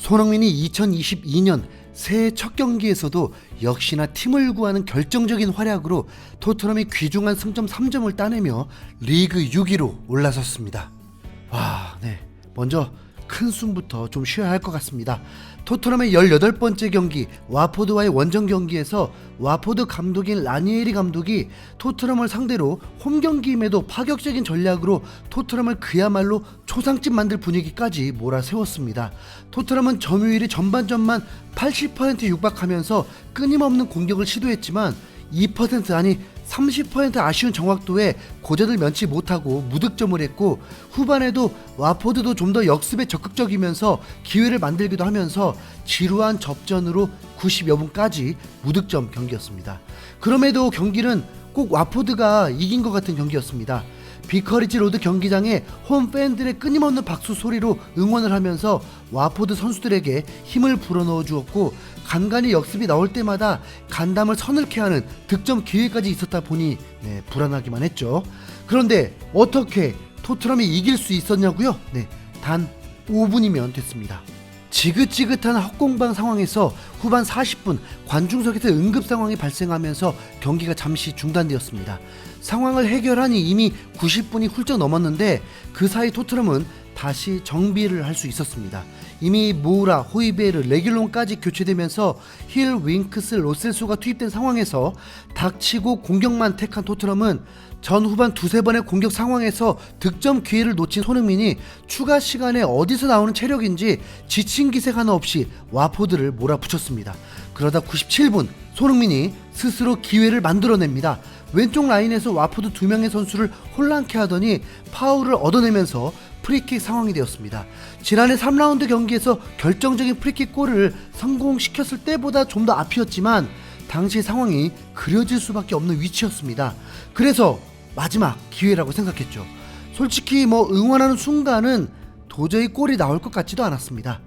손흥민이 2022년 새해 첫 경기에서도 역시나 팀을 구하는 결정적인 활약으로 토트넘이 귀중한 승점 3점을 따내며 리그 6위로 올라섰습니다. 먼저 큰 숨부터 좀 쉬어야 할 것 같습니다. 토트넘의 18번째 경기 와포드와의 원정 경기에서 와포드 감독인 라니에리 감독이 토트넘을 상대로 홈 경기임에도 파격적인 전략으로 토트넘을 그야말로 초상집 만들 분위기까지 몰아세웠습니다. 토트넘은 점유율이 전반전만 80% 육박하면서 끊임없는 공격을 시도했지만 2% 아니 30% 아쉬운 정확도에 고전을 면치 못하고 무득점을 했고, 후반에도 와포드도 좀 더 역습에 적극적이면서 기회를 만들기도 하면서 지루한 접전으로 90여 분까지 무득점 경기였습니다. 그럼에도 경기는 꼭 와포드가 이긴 것 같은 경기였습니다. 비커리지 로드 경기장에 홈 팬들의 끊임없는 박수 소리로 응원을 하면서 와포드 선수들에게 힘을 불어넣어 주었고, 간간히 역습이 나올 때마다 간담을 서늘케 하는 득점 기회까지 있었다 보니 불안하기만 했죠. 그런데 어떻게 토트넘이 이길 수 있었냐고요? 단 5분이면 됐습니다. 지긋지긋한 헛공방 상황에서 후반 40분 관중석에서 응급 상황이 발생하면서 경기가 잠시 중단되었습니다. 상황을 해결하니 이미 90분이 훌쩍 넘었는데 그 사이 토트넘은 다시 정비를 할 수 있었습니다. 이미 모우라, 호이베르, 레귤론까지 교체되면서 힐, 윙크스, 로셀소가 투입된 상황에서 닥치고 공격만 택한 토트넘은 전 후반 두세 번의 공격 상황에서 득점 기회를 놓친 손흥민이 추가 시간에 어디서 나오는 체력인지 지친 기색 하나 없이 와포드를 몰아붙였습니다. 그러다 97분 손흥민이 스스로 기회를 만들어냅니다. 왼쪽 라인에서 와포드 2명의 선수를 혼란케 하더니 파울을 얻어내면서 프리킥 상황이 되었습니다. 지난해 3라운드 경기에서 결정적인 프리킥 골을 성공시켰을 때보다 좀 더 앞이었지만 당시 상황이 그려질 수밖에 없는 위치였습니다. 그래서 마지막 기회라고 생각했죠. 솔직히 응원하는 순간은 도저히 골이 나올 것 같지도 않았습니다.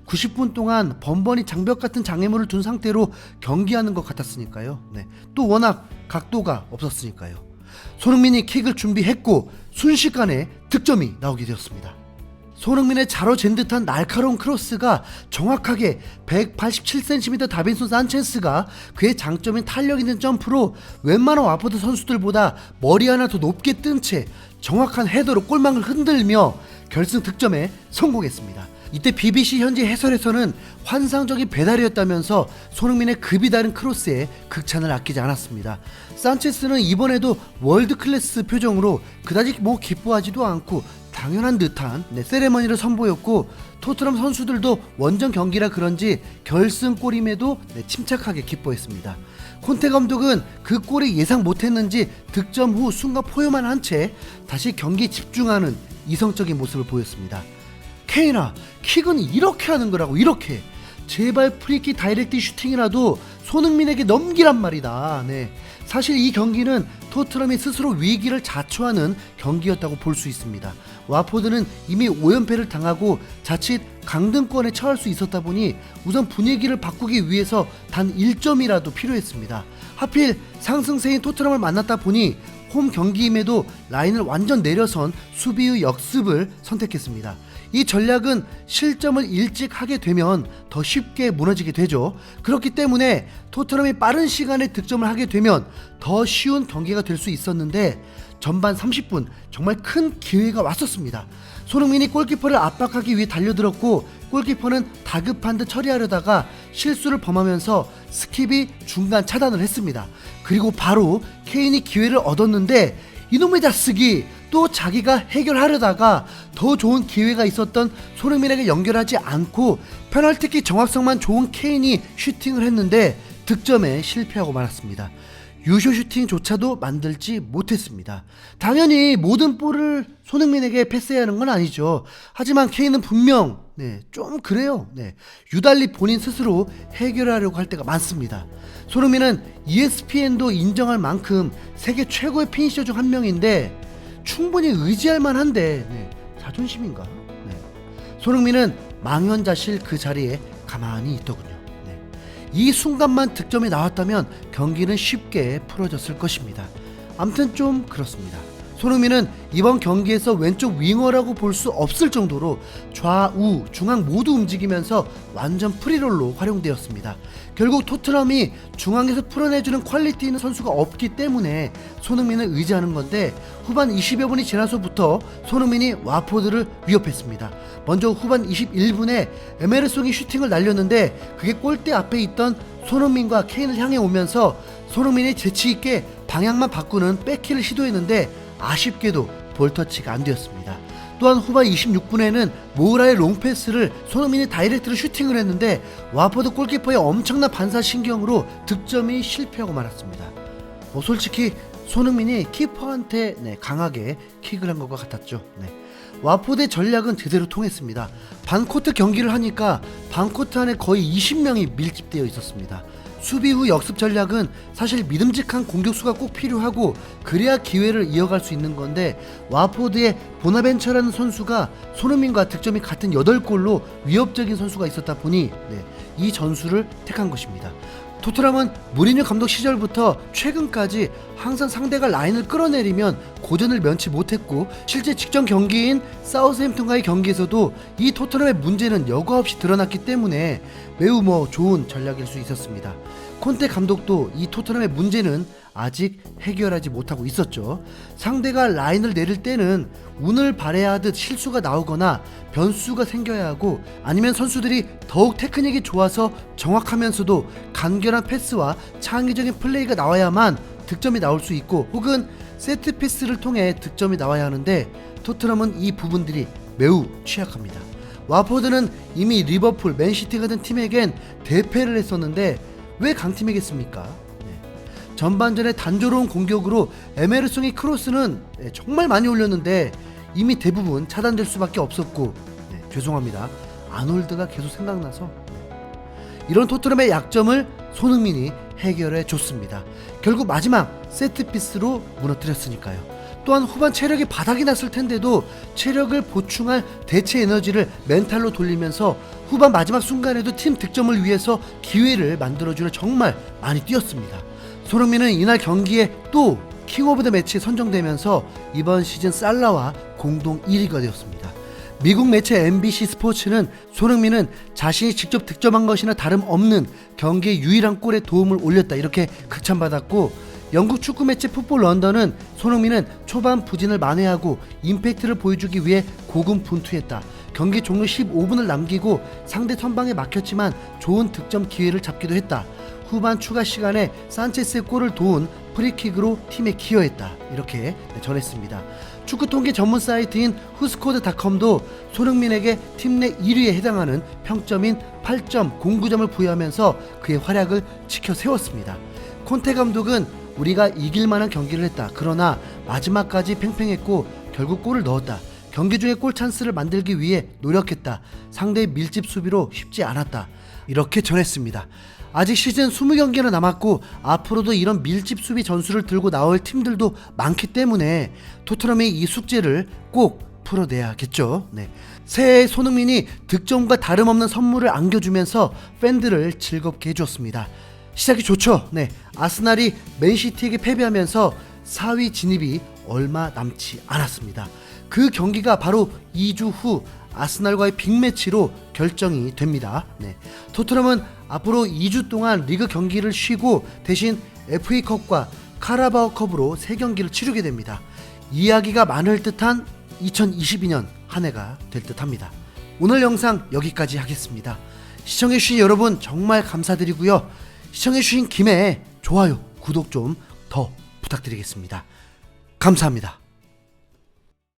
90분 동안 번번이 장벽 같은 장애물을 둔 상태로 경기하는 것 같았으니까요. 또 워낙 각도가 없었으니까요. 손흥민이 킥을 준비했고 순식간에 득점이 나오게 되었습니다. 손흥민의 자로 잰 듯한 날카로운 크로스가 정확하게 187cm 다빈손 산체스가 그의 장점인 탄력 있는 점프로 웬만한 와포드 선수들보다 머리 하나 더 높게 뜬 채 정확한 헤더로 골망을 흔들며 결승 득점에 성공했습니다. 이때 BBC 현지 해설에서는 환상적인 배달이었다면서 손흥민의 급이 다른 크로스에 극찬을 아끼지 않았습니다. 산체스는 이번에도 월드클래스 표정으로 그다지 기뻐하지도 않고 당연한 듯한 세레머니를 선보였고, 토트넘 선수들도 원정 경기라 그런지 결승골임에도 침착하게 기뻐했습니다. 콘테 감독은 그 골이 예상 못했는지 득점 후 순간 포효만 한 채 다시 경기에 집중하는 이성적인 모습을 보였습니다. 케인아, 킥은 이렇게 하는 거라고, 이렇게. 제발 프리킥 다이렉트 슈팅이라도 손흥민에게 넘기란 말이다. 사실 이 경기는 토트넘이 스스로 위기를 자초하는 경기였다고 볼 수 있습니다. 와포드는 이미 5연패를 당하고 자칫 강등권에 처할 수 있었다 보니 우선 분위기를 바꾸기 위해서 단 1점이라도 필요했습니다. 하필 상승세인 토트넘을 만났다 보니 홈 경기임에도 라인을 완전 내려선 수비 후 역습을 선택했습니다. 이 전략은 실점을 일찍 하게 되면 더 쉽게 무너지게 되죠. 그렇기 때문에 토트넘이 빠른 시간에 득점을 하게 되면 더 쉬운 경기가 될 수 있었는데 전반 30분 정말 큰 기회가 왔었습니다. 손흥민이 골키퍼를 압박하기 위해 달려들었고 골키퍼는 다급한 듯 처리하려다가 실수를 범하면서 스킵이 중간 차단을 했습니다. 그리고 바로 케인이 기회를 얻었는데 이놈의 자식이 또 자기가 해결하려다가 더 좋은 기회가 있었던 손흥민에게 연결하지 않고 페널티킥 정확성만 좋은 케인이 슈팅을 했는데 득점에 실패하고 말았습니다. 유효 슈팅조차도 만들지 못했습니다. 당연히 모든 볼을 손흥민에게 패스해야 하는 건 아니죠. 하지만 케인은 분명 좀 그래요. 유달리 본인 스스로 해결하려고 할 때가 많습니다. 손흥민은 ESPN도 인정할 만큼 세계 최고의 피니셔 중 한 명인데 충분히 의지할 만한데 자존심인가? 손흥민은 망연자실 그 자리에 가만히 있더군요. 이 순간만 득점이 나왔다면 경기는 쉽게 풀어졌을 것입니다. 암튼 좀 그렇습니다. 손흥민은 이번 경기에서 왼쪽 윙어라고 볼 수 없을 정도로 좌우 중앙 모두 움직이면서 완전 프리롤로 활용되었습니다. 결국 토트넘이 중앙에서 풀어내주는 퀄리티 있는 선수가 없기 때문에 손흥민을 의지하는 건데, 후반 20여 분이 지나서부터 손흥민이 와포드를 위협했습니다. 먼저 후반 21분에 에메르송이 슈팅을 날렸는데 그게 골대 앞에 있던 손흥민과 케인을 향해 오면서 손흥민이 재치있게 방향만 바꾸는 백키를 시도했는데 아쉽게도 볼터치가 안 되었습니다. 또한 후반 26분에는 모우라의 롱패스를 손흥민이 다이렉트로 슈팅을 했는데 와포드 골키퍼의 엄청난 반사신경으로 득점이 실패하고 말았습니다. 솔직히 손흥민이 키퍼한테 강하게 킥을 한 것과 같았죠. 와포드의 전략은 제대로 통했습니다. 반코트 경기를 하니까 반코트 안에 거의 20명이 밀집되어 있었습니다. 수비 후 역습 전략은 사실 믿음직한 공격수가 꼭 필요하고 그래야 기회를 이어갈 수 있는 건데, 와포드의 보나벤처라는 선수가 손흥민과 득점이 같은 8골로 위협적인 선수가 있었다 보니 이 전술을 택한 것입니다. 토트넘은 무리뉴 감독 시절부터 최근까지 항상 상대가 라인을 끌어내리면 고전을 면치 못했고, 실제 직전 경기인 사우스햄튼과의 경기에서도 이 토트넘의 문제는 여과 없이 드러났기 때문에 매우 좋은 전략일 수 있었습니다. 콘테 감독도 이 토트넘의 문제는 아직 해결하지 못하고 있었죠. 상대가 라인을 내릴 때는 운을 발해야 하듯 실수가 나오거나 변수가 생겨야 하고, 아니면 선수들이 더욱 테크닉이 좋아서 정확하면서도 간결한 패스와 창의적인 플레이가 나와야만 득점이 나올 수 있고, 혹은 세트피스를 통해 득점이 나와야 하는데 토트넘은 이 부분들이 매우 취약합니다. 와포드는 이미 리버풀, 맨시티 같은 팀에겐 대패를 했었는데 왜 강팀이겠습니까? 전반전에 단조로운 공격으로 에메르송의 크로스는 정말 많이 올렸는데 이미 대부분 차단될 수밖에 없었고, 죄송합니다, 아놀드가 계속 생각나서 이런 토트넘의 약점을 손흥민이 해결해 줬습니다. 결국 마지막 세트피스로 무너뜨렸으니까요. 또한 후반 체력이 바닥이 났을 텐데도 체력을 보충할 대체 에너지를 멘탈로 돌리면서 후반 마지막 순간에도 팀 득점을 위해서 기회를 만들어주려 정말 많이 뛰었습니다. 손흥민은 이날 경기에 또 킹 오브 더 매치에 선정되면서 이번 시즌 살라와 공동 1위가 되었습니다. 미국 매체 MBC 스포츠는 손흥민은 자신이 직접 득점한 것이나 다름없는 경기의 유일한 골에 도움을 올렸다, 이렇게 극찬받았고, 영국 축구 매체 풋볼 런던은 손흥민은 초반 부진을 만회하고 임팩트를 보여주기 위해 고군분투했다. 경기 종료 15분을 남기고 상대 선방에 막혔지만 좋은 득점 기회를 잡기도 했다. 후반 추가 시간에 산체스의 골을 도운 프리킥으로 팀에 기여했다, 이렇게 전했습니다. 축구 통계 전문 사이트인 후스코드닷컴도 손흥민에게 팀 내 1위에 해당하는 평점인 8.09점을 부여하면서 그의 활약을 지켜 세웠습니다. 콘테 감독은 우리가 이길 만한 경기를 했다. 그러나 마지막까지 팽팽했고 결국 골을 넣었다. 경기 중에 골 찬스를 만들기 위해 노력했다. 상대의 밀집 수비로 쉽지 않았다, 이렇게 전했습니다. 아직 시즌 20경기나 남았고 앞으로도 이런 밀집 수비 전술을 들고 나올 팀들도 많기 때문에 토트넘이 이 숙제를 꼭 풀어내야겠죠. 새해에 손흥민이 득점과 다름없는 선물을 안겨주면서 팬들을 즐겁게 해줬습니다. 시작이 좋죠. 아스날이 맨시티에게 패배하면서 4위 진입이 얼마 남지 않았습니다. 그 경기가 바로 2주 후 아스날과의 빅매치로 결정이 됩니다. 토트넘은 앞으로 2주 동안 리그 경기를 쉬고 대신 FA컵과 카라바오컵으로 3경기를 치르게 됩니다. 이야기가 많을 듯한 2022년 한 해가 될 듯합니다. 오늘 영상 여기까지 하겠습니다. 시청해주신 여러분 정말 감사드리고요. 시청해주신 김에 좋아요, 구독 좀 더 부탁드리겠습니다. 감사합니다.